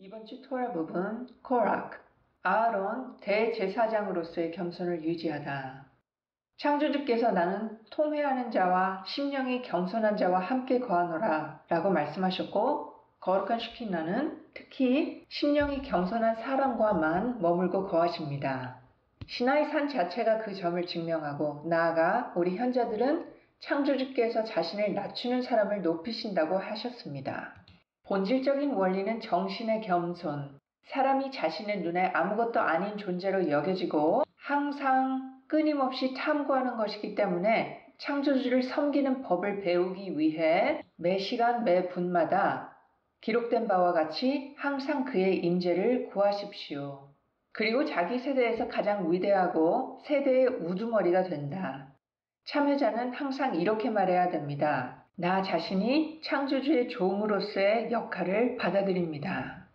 이번 주 토라 부분 코락, 아하론 대제사장으로서의 겸손을 유지하다. 창조주께서 나는 통회하는 자와 심령이 겸손한 자와 함께 거하노라 라고 말씀하셨고, 거룩한 슈키나는 특히 심령이 겸손한 사람과만 머물고 거하십니다. 시나이 산 자체가 그 점을 증명하고, 나아가 우리 현자들은 창조주께서 자신을 낮추는 사람을 높이신다고 하셨습니다. 본질적인 원리는 정신의 겸손, 사람이 자신의 눈에 아무것도 아닌 존재로 여겨지고 항상 끊임없이 탐구하는 것이기 때문에 창조주를 섬기는 법을 배우기 위해 매 시간 매 분마다 기록된 바와 같이 항상 그의 임재를 구하십시오. 그리고 자기 세대에서 가장 위대하고 세대의 우두머리가 된다. 참여자는 항상 이렇게 말해야 됩니다. 나 자신이 창조주의 종으로서의 역할을 받아들입니다.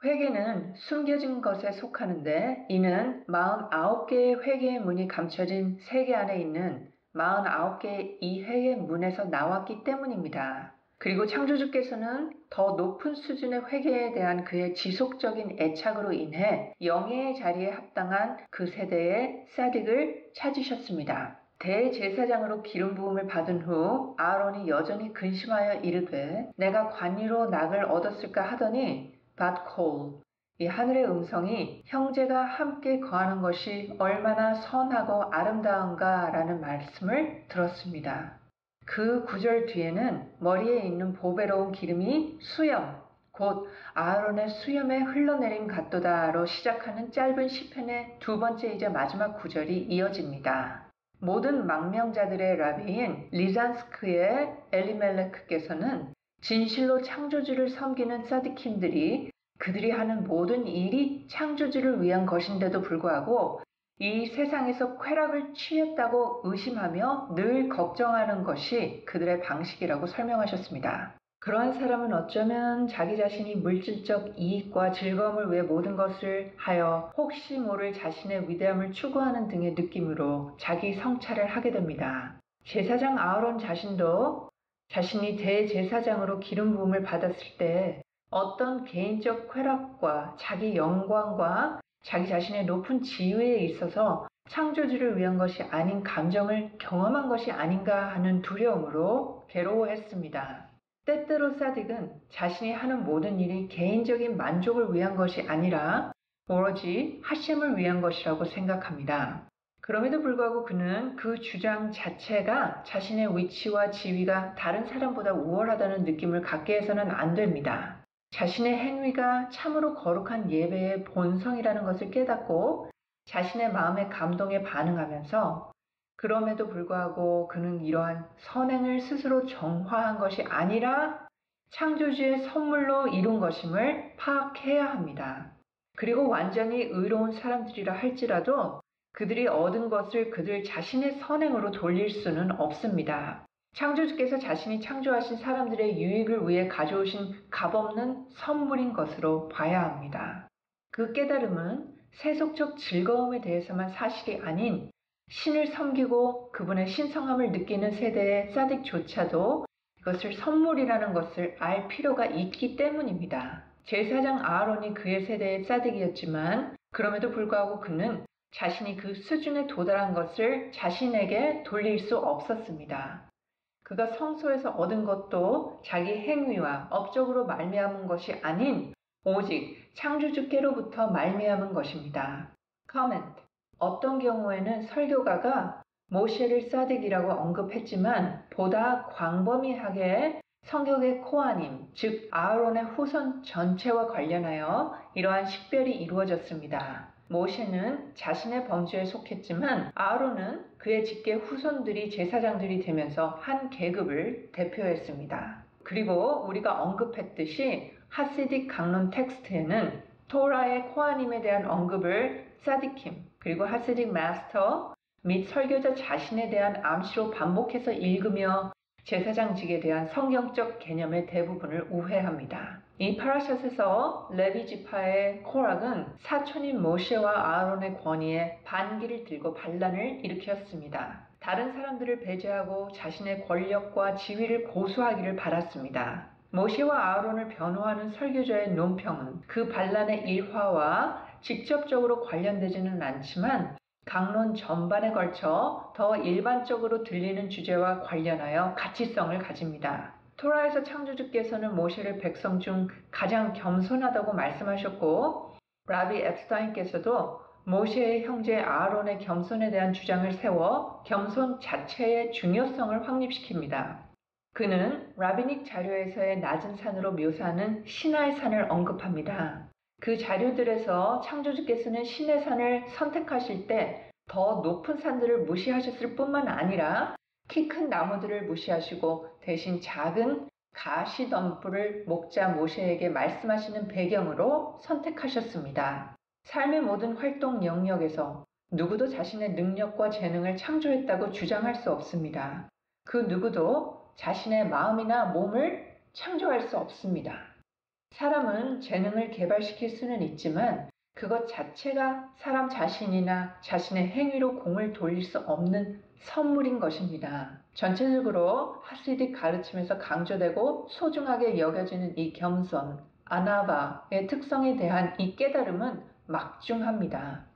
회개는 숨겨진 것에 속하는데, 이는 49개의 회개의 문이 감춰진 세계 안에 있는 49개의 이해의 문에서 나왔기 때문입니다. 그리고 창조주께서는 더 높은 수준의 회개에 대한 그의 지속적인 애착으로 인해 영예의 자리에 합당한 그 세대의 사딕을 찾으셨습니다. 대제사장으로 기름 부음을 받은 후 아론이 여전히 근심하여 이르되, 내가 관리로 낙을 얻었을까 하더니 But call, 이 하늘의 음성이 형제가 함께 거하는 것이 얼마나 선하고 아름다운가 라는 말씀을 들었습니다. 그 구절 뒤에는 머리에 있는 보배로운 기름이 수염, 곧 아론의 수염에 흘러내림 같도다로 시작하는 짧은 시편의 두 번째이자 마지막 구절이 이어집니다. 모든 망명자들의 라비인 리잔스크의 엘리멜레크께서는 진실로 창조주를 섬기는 사디킴들이 그들이 하는 모든 일이 창조주를 위한 것인데도 불구하고 이 세상에서 쾌락을 취했다고 의심하며 늘 걱정하는 것이 그들의 방식이라고 설명하셨습니다. 그러한 사람은 어쩌면 자기 자신이 물질적 이익과 즐거움을 위해 모든 것을 하여 혹시 모를 자신의 위대함을 추구하는 등의 느낌으로 자기 성찰을 하게 됩니다. 제사장 아하론 자신도 자신이 대제사장으로 기름 부음을 받았을 때 어떤 개인적 쾌락과 자기 영광과 자기 자신의 높은 지위에 있어서 창조주를 위한 것이 아닌 감정을 경험한 것이 아닌가 하는 두려움으로 괴로워했습니다. 때때로 사딕은 자신이 하는 모든 일이 개인적인 만족을 위한 것이 아니라 오로지 하셴을 위한 것이라고 생각합니다. 그럼에도 불구하고 그는 그 주장 자체가 자신의 위치와 지위가 다른 사람보다 우월하다는 느낌을 갖게 해서는 안 됩니다. 자신의 행위가 참으로 거룩한 예배의 본성이라는 것을 깨닫고 자신의 마음의 감동에 반응하면서, 그럼에도 불구하고 그는 이러한 선행을 스스로 정화한 것이 아니라 창조주의 선물로 이룬 것임을 파악해야 합니다. 그리고 완전히 의로운 사람들이라 할지라도 그들이 얻은 것을 그들 자신의 선행으로 돌릴 수는 없습니다. 창조주께서 자신이 창조하신 사람들의 유익을 위해 가져오신 값없는 선물인 것으로 봐야 합니다. 그 깨달음은 세속적 즐거움에 대해서만 사실이 아닌 신을 섬기고 그분의 신성함을 느끼는 세대의 사딕조차도 이것을 선물이라는 것을 알 필요가 있기 때문입니다. 제사장 아하론이 그의 세대의 사딕이었지만 그럼에도 불구하고 그는 자신이 그 수준에 도달한 것을 자신에게 돌릴 수 없었습니다. 그가 성소에서 얻은 것도 자기 행위와 업적으로 말미암은 것이 아닌 오직 창조주께로부터 말미암은 것입니다. Comment. 어떤 경우에는 설교가가 모셰를 사딕이라고 언급했지만 보다 광범위하게 성경의 코아님, 즉 아하론의 후손 전체와 관련하여 이러한 식별이 이루어졌습니다. 모셰는 자신의 범주에 속했지만 아하론은 그의 직계 후손들이 제사장들이 되면서 한 계급을 대표했습니다. 그리고 우리가 언급했듯이 하시딕 강론 텍스트에는 토라의 코아님에 대한 언급을 사디킴, 그리고 하시딕 마스터 및 설교자 자신에 대한 암시로 반복해서 읽으며 제사장직에 대한 성경적 개념의 대부분을 우회합니다. 이 파라샷에서 레비 지파의 코락은 사촌인 모셰와 아하론의 권위에 반기를 들고 반란을 일으켰습니다. 다른 사람들을 배제하고 자신의 권력과 지위를 고수하기를 바랐습니다. 모세와 아론을 변호하는 설교자의 논평은 그 반란의 일화와 직접적으로 관련되지는 않지만 강론 전반에 걸쳐 더 일반적으로 들리는 주제와 관련하여 가치성을 가집니다. 토라에서 창조주께서는 모세를 백성 중 가장 겸손하다고 말씀하셨고 라비 앱스타인께서도 모세의 형제 아론의 겸손에 대한 주장을 세워 겸손 자체의 중요성을 확립시킵니다. 그는 라비닉 자료에서의 낮은 산으로 묘사하는 시나이 산을 언급합니다. 그 자료들에서 창조주께서는 시내 산을 선택하실 때 더 높은 산들을 무시하셨을 뿐만 아니라 키 큰 나무들을 무시하시고 대신 작은 가시덤불을 목자 모세에게 말씀하시는 배경으로 선택하셨습니다. 삶의 모든 활동 영역에서 누구도 자신의 능력과 재능을 창조했다고 주장할 수 없습니다. 그 누구도 자신의 마음이나 몸을 창조할 수 없습니다. 사람은 재능을 개발시킬 수는 있지만 그것 자체가 사람 자신이나 자신의 행위로 공을 돌릴 수 없는 선물인 것입니다. 전체적으로 하시딕 가르침에서 강조되고 소중하게 여겨지는 이 겸손, 아나바의 특성에 대한 이 깨달음은 막중합니다.